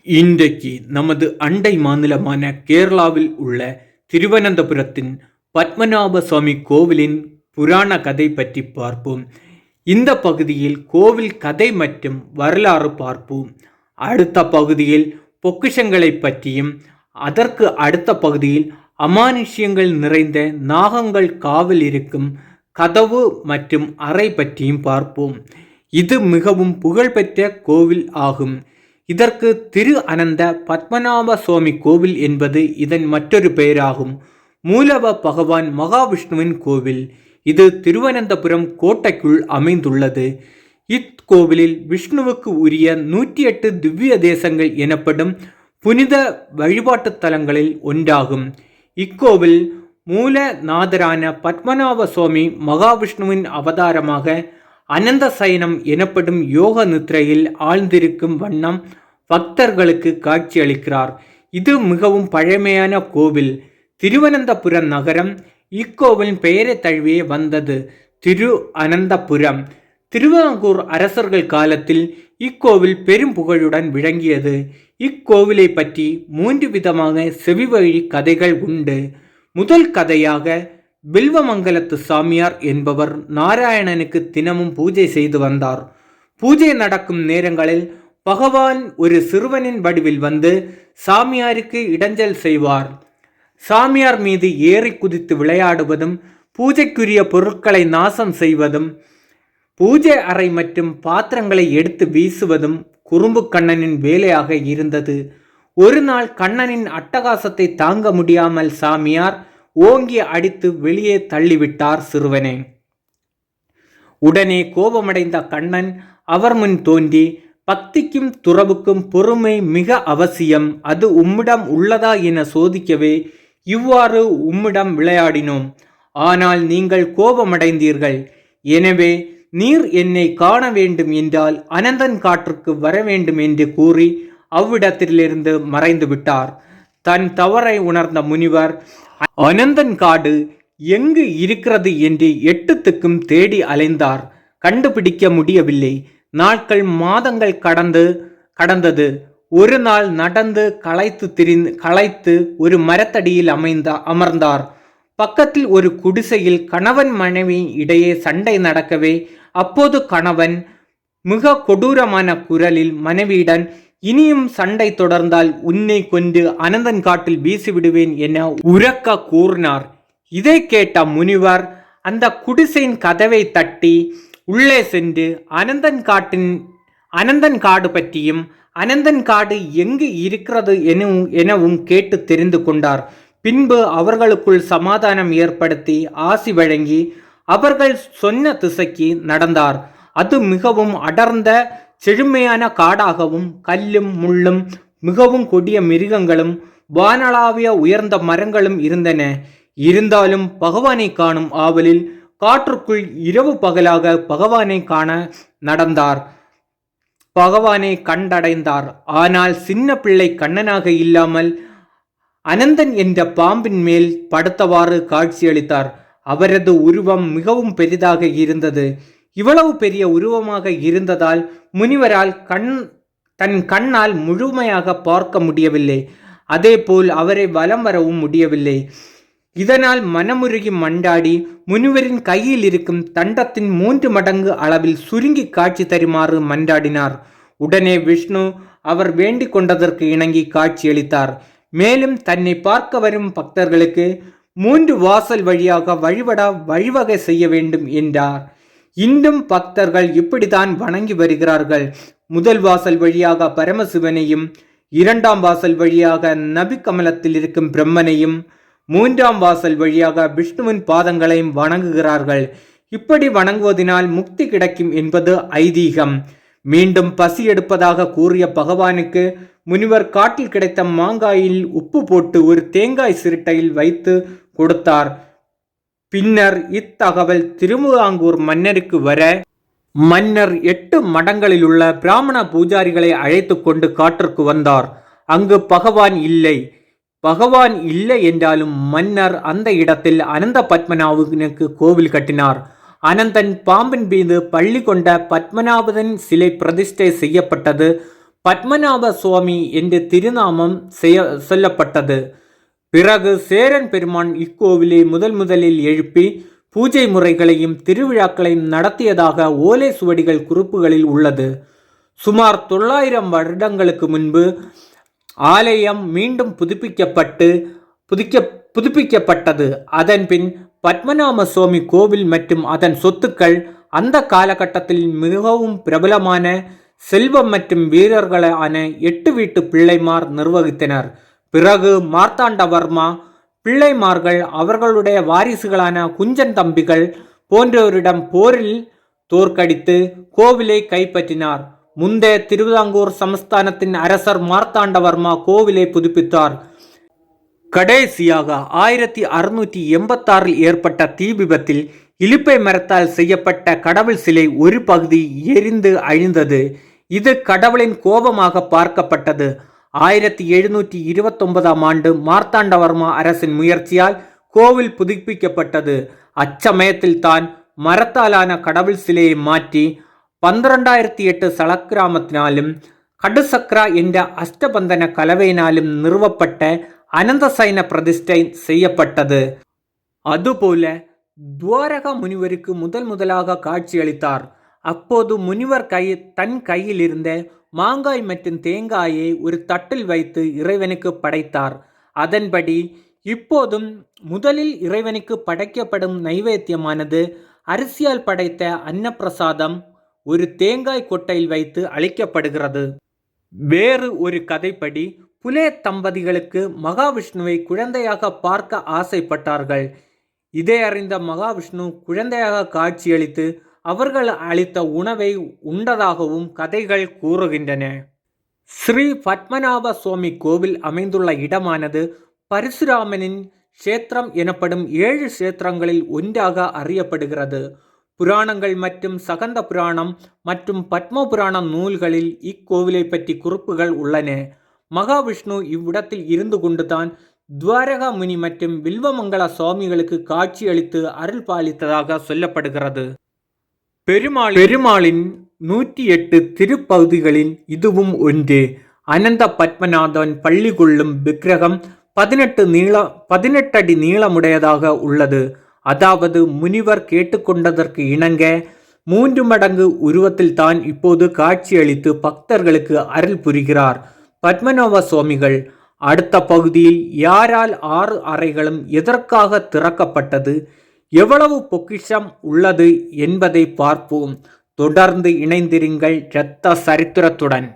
இன்றைக்கு நமது அண்டை மாநிலமான கேரளாவில் உள்ள திருவனந்தபுரத்தின் பத்மநாப சுவாமி கோவிலின் புராண கதை பற்றி பார்ப்போம். இந்த பகுதியில் கோவில் கதை மற்றும் வரலாறு பார்ப்போம். அடுத்த பகுதியில் பொக்கிஷங்களை பற்றியும், அதற்கு அடுத்த பகுதியில் அமானுஷ்யங்கள் நிறைந்த நாகங்கள் காவல் இருக்கும் கதவு மற்றும் அறை பற்றியும் பார்ப்போம். இது மிகவும் புகழ்பெற்ற கோவில் ஆகும். இதற்கு திரு அனந்த பத்மநாப சுவாமி கோவில் என்பது இதன் மற்றொரு பெயராகும். மூலவ பகவான் மகாவிஷ்ணுவின் கோவில். இது திருவனந்தபுரம் கோட்டைக்குள் அமைந்துள்ளது. இக்கோவிலில் விஷ்ணுவுக்கு உரிய 108 திவ்ய தேசங்கள் எனப்படும் புனித வழிபாட்டு தலங்களில் ஒன்றாகும். இக்கோவில் மூலநாதரான பத்மநாப சுவாமி மகாவிஷ்ணுவின் அவதாரமாக அனந்த சயனம் எனப்படும் யோக நித்ரையில் ஆழ்ந்திருக்கும் வண்ணம் பக்தர்களுக்கு காட்சி அளிக்கிறார். இது மிகவும் பழமையான கோவில். திருவனந்தபுர நகரம் இக்கோவிலின் பெயரை தழுவியே வந்தது, திரு அனந்தபுரம். திருவிதாங்கூர் அரசர்கள் காலத்தில் இக்கோவில் பெரும் புகழுடன் விளங்கியது. இக்கோவிலை பற்றி 3 விதமாக செவிவழி கதைகள் உண்டு. முதல் கதையாக பில்வமங்கலத்து சாமியார் என்பவர் நாராயணனுக்கு தினமும் பூஜை செய்து வந்தார். பூஜை நடக்கும் நேரங்களில் பகவான் ஒரு சிறுவனின் வடிவில் வந்து சாமியாருக்கு இடைஞ்சல் செய்வார். சாமியார் மீது ஏறி குதித்து விளையாடுவதும், பூஜைக்குரிய பொருட்களை நாசம் செய்வதும், பூஜை அறை மற்றும் பாத்திரங்களை எடுத்து வீசுவதும் குறும்பு கண்ணனின் வேலையாக இருந்தது. ஒரு நாள் கண்ணனின் அட்டகாசத்தை தாங்க முடியாமல் சாமியார் ஓங்கி அடித்து வெளியே தள்ளிவிட்டார் சிறுவனை. உடனே கோபமடைந்த கண்ணன் அவர் முன் தோன்றி, பக்திக்கும் துறவுக்கும் பொறுமை மிக அவசியம். அது உம்மிடம் உள்ளதா என சோதிக்கவே இவ்வாறு உம்மிடம் விளையாடினோம். ஆனால் நீங்கள் கோபமடைந்தீர்கள். எனவே நீர் என்னை காண வேண்டும் என்றால் அனந்தன் காற்றுக்கு வர வேண்டும் என்று கூறி அவ்விடத்திலிருந்து மறைந்து விட்டார். தன் தவறை உணர்ந்த முனிவர் அனந்தன் காடு எங்கு இருக்கிறது என்று 8 திக்கும் தேடி அலைந்தார். கண்டுபிடிக்க முடியவில்லை. நாட்கள் மாதங்கள் கடந்தது. ஒரு நாள் நடந்து களைத்து ஒரு மரத்தடியில் அமர்ந்தார். பக்கத்தில் ஒரு குடிசையில் கணவன் மனைவி இடையே சண்டை நடக்கவே, அப்போது கணவன் மிக கொடூரமான குரலில் மனைவியுடன், இனியும் சண்டை தொடர்ந்தால் உன்னை கொண்டு அனந்தன் காட்டில் வீசிவிடுவேன் என உரக்க கூறினார். இதை கேட்ட முனிவர் அந்த குடிசையின் கதவை தட்டி உள்ளே சென்று அனந்தன் காடு பற்றியும் அனந்தன் காடு எங்கு இருக்கிறது எனவும் கேட்டு தெரிந்து கொண்டார். பின்பு அவர்களுக்குள் சமாதானம் ஏற்படுத்தி ஆசி வழங்கி அவர்கள் சொன்ன திசைக்கு நடந்தார். அது மிகவும் அடர்ந்த செழுமையான காடாகவும் கல்லும் முள்ளும் மிகவும் கொடிய மிருகங்களும் வானளாவிய உயர்ந்த மரங்களும் இருந்தன. இருந்தாலும் பகவானை காணும் ஆவலில் காற்றுக்குள் இரவு பகலாக பகவானை காண நடந்தார். பகவானை கண்டடைந்தார். ஆனால் சின்ன பிள்ளை கண்ணனாக இல்லாமல் அனந்தன் என்ற பாம்பின் மேல் படுத்தவாறு காட்சியளித்தார். அவரது உருவம் மிகவும் பெரிதாக இருந்தது. இவ்வளவு பெரிய உருவமாக இருந்ததால் முனிவரால் தன் கண்ணால் முழுமையாக பார்க்க முடியவில்லை. அதேபோல் அவரை வலம் வரவும் முடியவில்லை. இதனால் மனமுருகி மண்டாடி முனிவரின் கையில் இருக்கும் தண்டத்தின் 3 மடங்கு அளவில் சுருங்கி காட்சி தருமாறு மன்றாடினார். உடனே விஷ்ணு அவர் வேண்டிக் கொண்டதற்கு இணங்கி காட்சியளித்தார். மேலும் தன்னை பார்க்க வரும் பக்தர்களுக்கு 3 வாசல் வழியாக வழிவகை செய்ய வேண்டும் என்றார். இன்றும் பக்தர்கள் இப்படித்தான் வணங்கி வருகிறார்கள். முதல் வாசல் வழியாக பரமசிவனையும், 2ஆம் வாசல் வழியாக நபி கமலத்தில் இருக்கும் பிரம்மனையும், 3ஆம் வாசல் வழியாக விஷ்ணுவின் பாதங்களையும் வணங்குகிறார்கள். இப்படி வணங்குவதனால் முக்தி கிடைக்கும் என்பது ஐதீகம். மீண்டும் பசி எடுப்பதாக கூறிய பகவானுக்கு முனிவர் காட்டில் கிடைத்த மாங்காயில் உப்பு போட்டு ஒரு தேங்காய் சிரட்டையில் வைத்து கொடுத்தார். பின்னர் இத்தகவல் திருவிதாங்கூர் மன்னருக்கு வர, மன்னர் 8 மடங்களில் உள்ள பிராமண பூஜாரிகளை அழைத்து கொண்டு காட்டிற்கு வந்தார். அங்கு பகவான் இல்லை என்றாலும் மன்னர் அந்த இடத்தில் அனந்த பத்மநாபனுக்கு கோவில் கட்டினார். அனந்தன் பாம்பின் மீது பள்ளி கொண்ட பத்மநாபன் சிலை பிரதிஷ்டை செய்யப்பட்டது. பத்மநாப சுவாமி என்று திருநாமம் சொல்லப்பட்டது. பிறகு சேரன் பெருமான் இக்கோவிலை முதலில் எழுப்பி பூஜை முறைகளையும் திருவிழாக்களையும் நடத்தியதாக ஓலை சுவடிகள் குறிப்புகளில் உள்ளது. சுமார் 900 வருடங்களுக்கு முன்பு ஆலயம் மீண்டும் புதுப்பிக்கப்பட்டது. அதன்பின் பத்மநாப சுவாமி கோவில் மற்றும் அதன் சொத்துக்கள் அந்த காலகட்டத்தில் மிகவும் பிரபலமான செல்வம் மற்றும் வீரர்களான 8 வீட்டு பிள்ளைமார் நிர்வகித்தனர். பிறகு மார்த்தாண்டவர்மா பிள்ளைமார்கள் அவர்களுடைய வாரிசுகளான குஞ்சன் தம்பிகள் போன்றோரிடம் போரில் தோற்கடித்து கோவிலை கைப்பற்றினார். முந்தைய திருவிதாங்கூர் சமஸ்தானத்தின் அரசர் மார்த்தாண்டவர்மா கோவிலை புதுப்பித்தார். கடைசியாக 1686 ஏற்பட்ட தீ விபத்தில் இலுப்பை மரத்தால் செய்யப்பட்ட கடவுள் சிலை ஒரு பகுதி எரிந்து அழிந்தது. இது கடவுளின் கோபமாக பார்க்கப்பட்டது. 1729 ஆண்டு மார்த்தாண்டவர்மா அரசின் முயற்சியால் கோவில் புதுப்பிக்கப்பட்டது. அச்சமயத்தில் தான் மரத்தாலான கடவுள் சிலையை மாற்றி 12008 சலக்கிராமத்தினாலும் கடுசக்ரா என்ற அஷ்டபந்தன கலவையினாலும் நிறுவப்பட்ட அனந்த சைன பிரதிஷ்டை செய்யப்பட்டது. அதுபோல துவாரகா முனிவருக்கு முதலாக காட்சியளித்தார். அப்போது முனிவர் தன் கையில் இருந்த மாங்காய் மற்றும் தேங்காயை ஒரு தட்டில் வைத்து இறைவனுக்கு படைத்தார். அதன்படி இப்போதும் முதலில் இறைவனுக்கு படைக்கப்படும் நைவேத்தியமானது அரிசியால் படைத்த அன்னப்பிரசாதம் ஒரு தேங்காய் கொட்டையில் வைத்து அளிக்கப்படுகிறது. வேறு ஒரு கதைப்படி புலே தம்பதிகளுக்கு மகாவிஷ்ணுவை குழந்தையாக பார்க்க ஆசைப்பட்டார்கள். இதை அறிந்த மகாவிஷ்ணு குழந்தையாக காட்சியளித்து அவர்கள் அளித்த உணவை உண்டதாகவும் கதைகள் கூறுகின்றன. ஸ்ரீ பத்மநாப சுவாமி கோவில் அமைந்துள்ள இடமானது பரசுராமனின் க்ஷேத்திரம் எனப்படும் 7 க்ஷேத்திரங்களில் ஒன்றாக அறியப்படுகிறது. புராணங்கள் மற்றும் சகந்த புராணம் மற்றும் பத்ம புராணம் நூல்களில் இக்கோவிலை பற்றி குறிப்புகள் உள்ளன. மகாவிஷ்ணு இவ்விடத்தில் இருந்து கொண்டுதான் துவாரகா முனி மற்றும் வில்வமங்கல சுவாமிகளுக்கு காட்சியளித்து அருள் பாலித்ததாக சொல்லப்படுகிறது. பெருமாளின் 108 திருப்பகுதிகளில் இதுவும் ஒன்று. அனந்த பத்மநாதன் பள்ளி கொள்ளும் விக்கிரகம் 18 அடி நீளமுடையதாக உள்ளது. அதாவது முனிவர் கேட்டுக்கொண்டதற்கு இணங்க 3 மடங்கு உருவத்தில் தான் இப்போது காட்சியளித்து பக்தர்களுக்கு அருள் புரிகிறார் பத்மநாப சுவாமிகள். அடுத்த பகுதியில் யாரால் 6 அறைகளும் எதற்காக திறக்கப்பட்டது, எவ்வளவு பொக்கிஷம் உள்ளது என்பதை பார்ப்போம். தொடர்ந்து இணைந்திருங்கள் இரத்த சரித்திரத்துடன்.